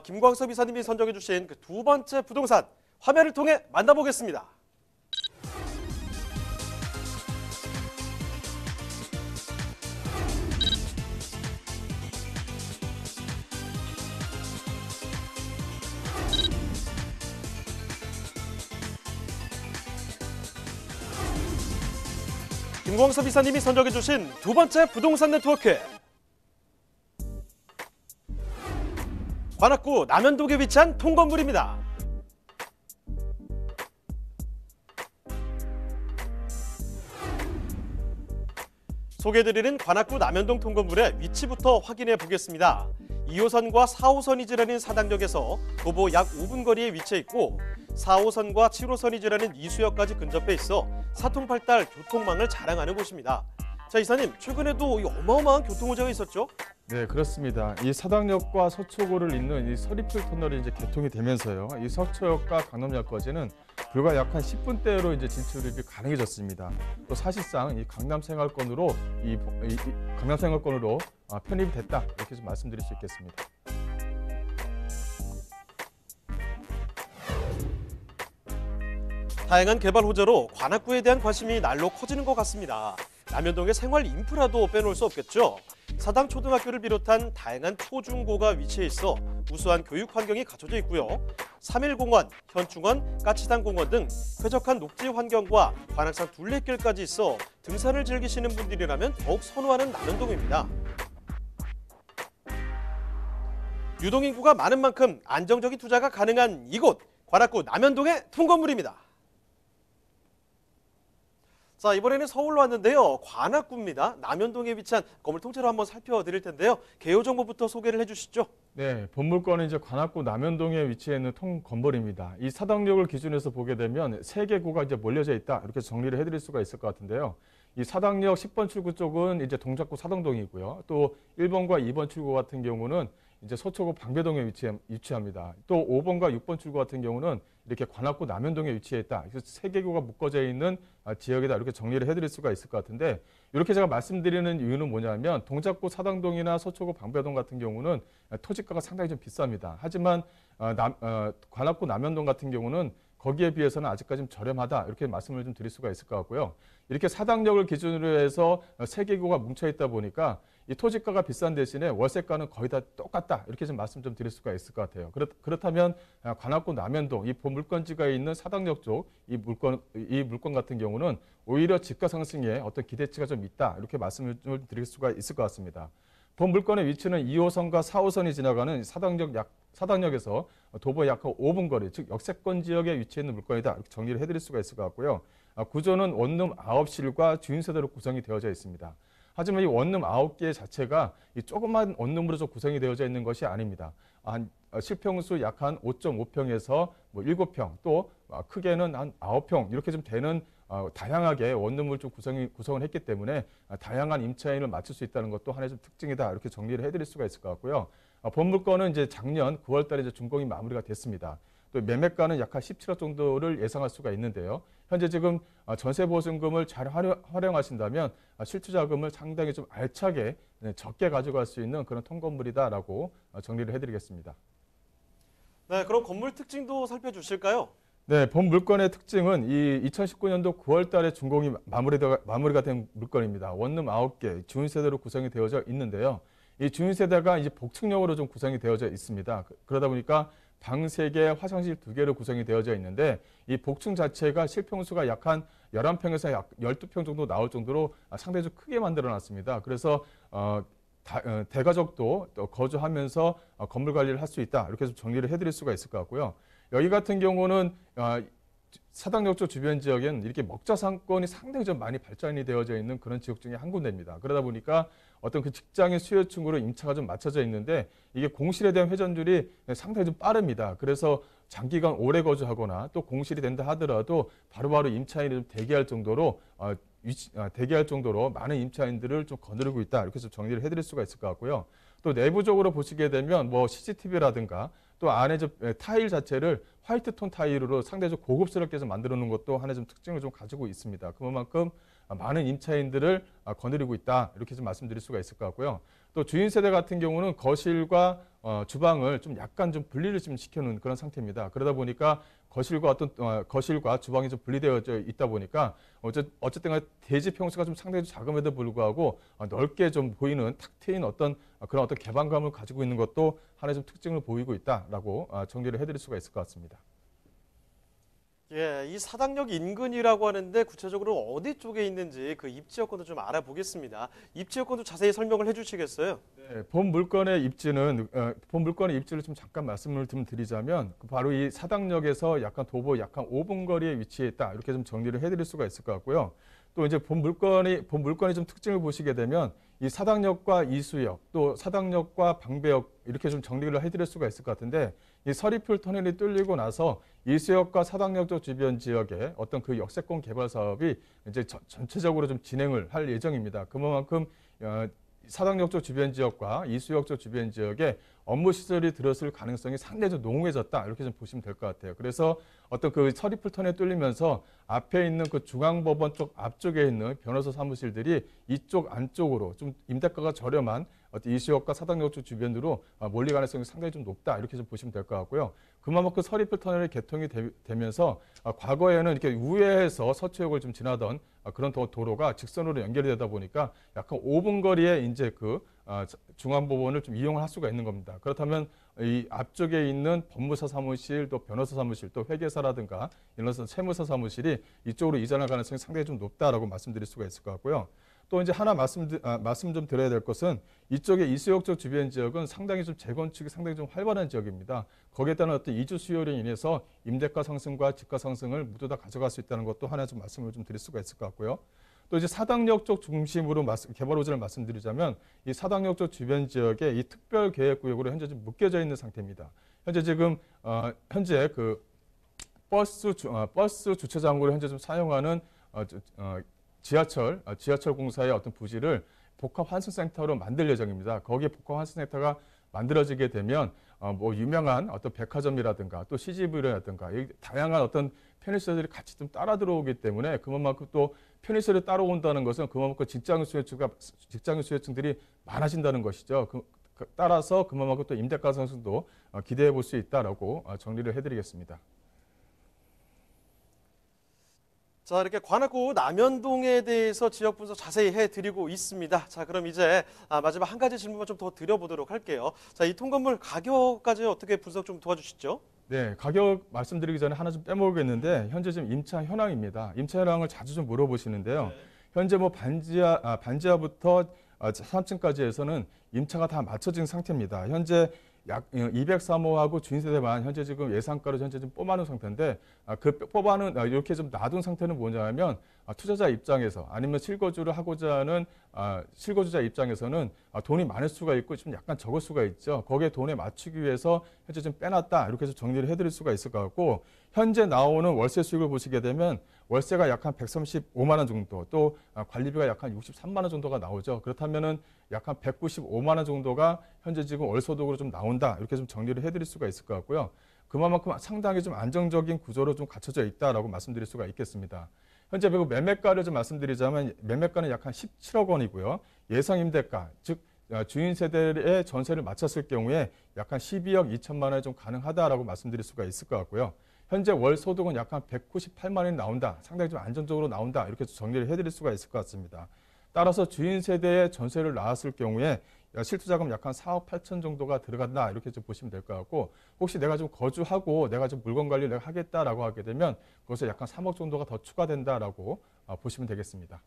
김광섭 이사님이 선정해 주신 그 두 번째 부동산 화면을 통해 만나보겠습니다. 김광섭 이사님이 선정해 주신 두 번째 부동산 네트워크. 관악구 남현동에 위치한 통건물입니다. 소개해드리는 관악구 남현동 통건물의 위치부터 확인해 보겠습니다. 2호선과 4호선이 지나는 사당역에서 도보 약 5분 거리에 위치해 있고 4호선과 7호선이 지나는 이수역까지 근접해 있어 사통팔달 교통망을 자랑하는 곳입니다. 자, 이사님, 최근에도 이 어마어마한 교통호재가 있었죠? 네, 그렇습니다. 이 사당역과 서초구를 잇는 이 서리필 터널이 이제 개통이 되면서요. 이 서초역과 강남역까지는 불과 약 한 10분대로 이제 진출이 가능해졌습니다. 또 사실상 이 강남생활권으로 강남생활권으로 편입이 됐다, 이렇게 좀 말씀드릴 수 있겠습니다. 다양한 개발 호재로 관악구에 대한 관심이 날로 커지는 것 같습니다. 남현동의 생활 인프라도 빼놓을 수 없겠죠. 사당 초등학교를 비롯한 다양한 초중고가 위치해 있어 우수한 교육 환경이 갖춰져 있고요. 3.1공원, 현충원, 까치당공원 등 쾌적한 녹지 환경과 관악산 둘레길까지 있어 등산을 즐기시는 분들이라면 더욱 선호하는 남현동입니다. 유동인구가 많은 만큼 안정적인 투자가 가능한 이곳, 관악구 남현동의 통건물입니다. 자, 이번에는 서울로 왔는데요. 관악구입니다. 남현동에 위치한 건물 통째로 한번 살펴드릴 텐데요. 개요 정보부터 소개를 해주시죠. 네, 본물건은 이제 관악구 남현동에 위치해 있는 통건물입니다. 이 사당역을 기준해서 보게 되면 3개구가 이제 몰려져 있다, 이렇게 정리를 해드릴 수가 있을 것 같은데요. 이 사당역 10번 출구 쪽은 이제 동작구 사당동이고요. 또 1번과 2번 출구 같은 경우는 이제 서초구 방배동에 위치합니다. 또 5번과 6번 출구 같은 경우는 이렇게 관악구 남현동에 위치해 있다. 그래서 3개구가 묶어져 있는 지역이다, 이렇게 정리를 해드릴 수가 있을 것 같은데, 이렇게 제가 말씀드리는 이유는 뭐냐면 동작구 사당동이나 서초구 방배동 같은 경우는 토지가가 상당히 좀 비쌉니다. 하지만 관악구 남현동 같은 경우는 거기에 비해서는 아직까지 좀 저렴하다, 이렇게 말씀을 좀 드릴 수가 있을 것 같고요. 이렇게 사당역을 기준으로 해서 3개구가 뭉쳐 있다 보니까 이 토지가가 비싼 대신에 월세가는 거의 다 똑같다, 이렇게 좀 말씀 좀 드릴 수가 있을 것 같아요. 그렇다면 관악구 남현동 이 물건지가 있는 사당역 쪽 이 물건 같은 경우는 오히려 집가 상승에 어떤 기대치가 좀 있다, 이렇게 말씀을 좀 드릴 수가 있을 것 같습니다. 본 물건의 위치는 2호선과 4호선이 지나가는 사당역에서 도보 약 5분 거리, 즉 역세권 지역에 위치해 있는 물건이다, 이렇게 정리를 해드릴 수가 있을 것 같고요. 구조는 원룸 9실과 주인세대로 구성이 되어져 있습니다. 하지만 이 원룸 9개 자체가 이 조그만 원룸으로 좀 구성이 되어져 있는 것이 아닙니다. 실평수 약 한 5.5평에서 7평, 또 크게는 한 9평 이렇게 좀 되는 다양하게 원룸을 좀 구성을 했기 때문에 다양한 임차인을 맞출 수 있다는 것도 하나의 좀 특징이다, 이렇게 정리를 해드릴 수가 있을 것 같고요. 본 물건은 이제 작년 9월달에 이제 준공이 마무리가 됐습니다. 또 매매가는 약 한 17억 정도를 예상할 수가 있는데요. 현재 지금 전세보증금을 잘 활용하신다면 실투자금을 상당히 좀 알차게 적게 가져갈 수 있는 그런 통건물이다라고 정리를 해드리겠습니다. 네, 그럼 건물 특징도 살펴주실까요? 네, 본 물건의 특징은 이 2019년도 9월 달에 준공이 마무리가 된 물건입니다. 원룸 9개, 주인세대로 구성이 되어져 있는데요. 이 주인세대가 이제 복층형으로 좀 구성이 되어져 있습니다. 그러다 보니까 방 3개, 화장실 2개로 구성이 되어져 있는데 이 복층 자체가 실평수가 약 한 11평에서 약 12평 정도 나올 정도로 상당히 좀 크게 만들어 놨습니다. 그래서 대가족도 또 거주하면서 건물 관리를 할 수 있다, 이렇게 좀 정리를 해드릴 수가 있을 것 같고요. 여기 같은 경우는 사당역 쪽 주변 지역에는 이렇게 먹자상권이 상당히 좀 많이 발전이 되어져 있는 그런 지역 중에 한 군데입니다. 그러다 보니까 어떤 그 직장의 수요층으로 임차가 좀 맞춰져 있는데 이게 공실에 대한 회전율이 상당히 좀 빠릅니다. 그래서 장기간 오래 거주하거나 또 공실이 된다 하더라도 바로바로 임차인이 좀 대기할 정도로 많은 임차인들을 좀 거느리고 있다, 이렇게 좀 정리를 해드릴 수가 있을 것 같고요. 또 내부적으로 보시게 되면 CCTV라든가 또 안에 타일 자체를 화이트 톤 타일로 상당히 좀 고급스럽게 좀 만들어 놓은 것도 하나의 좀 특징을 좀 가지고 있습니다. 그만큼 많은 임차인들을 거느리고 있다. 이렇게 좀 말씀드릴 수가 있을 것 같고요. 또 주인 세대 같은 경우는 거실과 주방을 좀 약간 좀 분리를 좀 시켜놓은 그런 상태입니다. 그러다 보니까 거실과 주방이 좀 분리되어져 있다 보니까 어쨌든 간에 대지 평수가 좀 상당히 작음에도 불구하고 넓게 좀 보이는 탁 트인 그런 어떤 개방감을 가지고 있는 것도 하나의 좀 특징을 보이고 있다라고 정리를 해드릴 수가 있을 것 같습니다. 예, 이 사당역 인근이라고 하는데 구체적으로 어디 쪽에 있는지 그 입지 여건도 좀 알아보겠습니다. 입지 여건도 자세히 설명을 해주시겠어요? 네, 본 물건의 입지를 좀 잠깐 말씀을 좀 드리자면 바로 이 사당역에서 약간 도보 약간 5분 거리에 위치해 있다. 이렇게 좀 정리를 해드릴 수가 있을 것 같고요. 또 이제 본 물건이 좀 특징을 보시게 되면 이 사당역과 이수역 또 사당역과 방배역 이렇게 좀 정리를 해드릴 수가 있을 것 같은데 이 서리풀 터널이 뚫리고 나서 이수역과 사당역 쪽 주변 지역에 어떤 그 역세권 개발 사업이 이제 전체적으로 좀 진행을 할 예정입니다. 그만큼 사당역 쪽 주변 지역과 이수역 쪽 주변 지역에 업무 시설이 들어설 가능성이 상당히 좀 농후해졌다. 이렇게 좀 보시면 될 것 같아요. 그래서 어떤 그 서리풀 터널이 뚫리면서 앞에 있는 그 중앙법원 쪽 앞쪽에 있는 변호사 사무실들이 이쪽 안쪽으로 좀 임대가가 저렴한 어떤 이수역과 사당역 쪽 주변으로 몰릴 가능성이 상당히 좀 높다. 이렇게 좀 보시면 될 것 같고요. 그만큼 서리풀 터널이 개통이 되면서 과거에는 이렇게 우회해서 서초역을 좀 지나던 그런 도로가 직선으로 연결이 되다 보니까 약간 5분 거리에 이제 그 중앙법원을 좀 이용을 할 수가 있는 겁니다. 그렇다면 이 앞쪽에 있는 법무사 사무실, 또 변호사 사무실, 또 회계사라든가 이런 세무사 사무실이 이쪽으로 이전할 가능성이 상당히 좀 높다라고 말씀드릴 수가 있을 것 같고요. 또 이제 하나 말씀 좀 드려야 될 것은 이쪽에 이수역 쪽 주변 지역은 상당히 좀 재건축이 상당히 좀 활발한 지역입니다. 거기에 따른 어떤 이주 수요로 인해서 임대가 상승과 집가 상승을 모두 다 가져갈 수 있다는 것도 하나 좀 말씀을 좀 드릴 수가 있을 것 같고요. 또 이제 사당역 쪽 중심으로 개발 호재를 말씀드리자면 이 사당역 쪽 주변 지역에 이 특별 계획 구역으로 현재 좀 묶여져 있는 상태입니다. 현재 지금 현재 그 버스 주차장으로 현재 좀 사용하는 지하철 공사의 어떤 부지를 복합 환승센터로 만들 예정입니다. 거기에 복합 환승센터가 만들어지게 되면 뭐 유명한 어떤 백화점이라든가 또 CGV라든가 다양한 어떤 편의시설들이 같이 좀 따라 들어오기 때문에 그만큼 또 편의시설이 따라온다는 것은 그만큼 직장 수요층들이 많아진다는 것이죠. 따라서 그만큼 또 임대가 상승도 기대해 볼 수 있다라고 정리를 해드리겠습니다. 자, 이렇게 관악구 남현동에 대해서 지역 분석 자세히 해드리고 있습니다. 자, 그럼 이제 마지막 한 가지 질문만 좀 더 드려보도록 할게요. 자, 이 통건물 가격까지 어떻게 분석 좀 도와주시죠? 네, 가격 말씀드리기 전에 하나 좀 빼먹겠는데 현재 지금 임차 현황입니다. 임차 현황을 자주 좀 물어보시는데요. 현재 뭐 반지하부터 3층까지 해서는 임차가 다 맞춰진 상태입니다. 현재 약 203호하고 주인세대만 현재 지금 예상가로 현재 좀 뽑아놓은 상태인데 그 뽑아놓은 이렇게 좀 놔둔 상태는 뭐냐면 투자자 입장에서 아니면 실거주를 하고자 하는 실거주자 입장에서는 돈이 많을 수가 있고 좀 약간 적을 수가 있죠. 거기에 돈에 맞추기 위해서 현재 좀 빼놨다 이렇게 해서 정리를 해드릴 수가 있을 것 같고 현재 나오는 월세 수익을 보시게 되면 월세가 약 한 135만 원 정도 또 관리비가 약 한 63만 원 정도가 나오죠. 그렇다면은 약 한 195만 원 정도가 현재 지금 월소득으로 좀 나온다 이렇게 좀 정리를 해드릴 수가 있을 것 같고요. 그만큼 상당히 좀 안정적인 구조로 좀 갖춰져 있다라고 말씀드릴 수가 있겠습니다. 현재 그리고 매매가를 좀 말씀드리자면 매매가는 약 한 17억 원이고요. 예상 임대가 즉 주인 세대의 전세를 맞췄을 경우에 약 한 12억 2천만 원이 좀 가능하다라고 말씀드릴 수가 있을 것 같고요. 현재 월 소득은 약 한 198만 원이 나온다. 상당히 좀 안정적으로 나온다. 이렇게 정리를 해드릴 수가 있을 것 같습니다. 따라서 주인 세대의 전세를 나왔을 경우에 실투자금 약 한 4억 8천 정도가 들어간다. 이렇게 좀 보시면 될 것 같고 혹시 내가 좀 거주하고 내가 좀 물건 관리를 내가 하겠다라고 하게 되면 그것에 약 한 3억 정도가 더 추가된다라고 보시면 되겠습니다.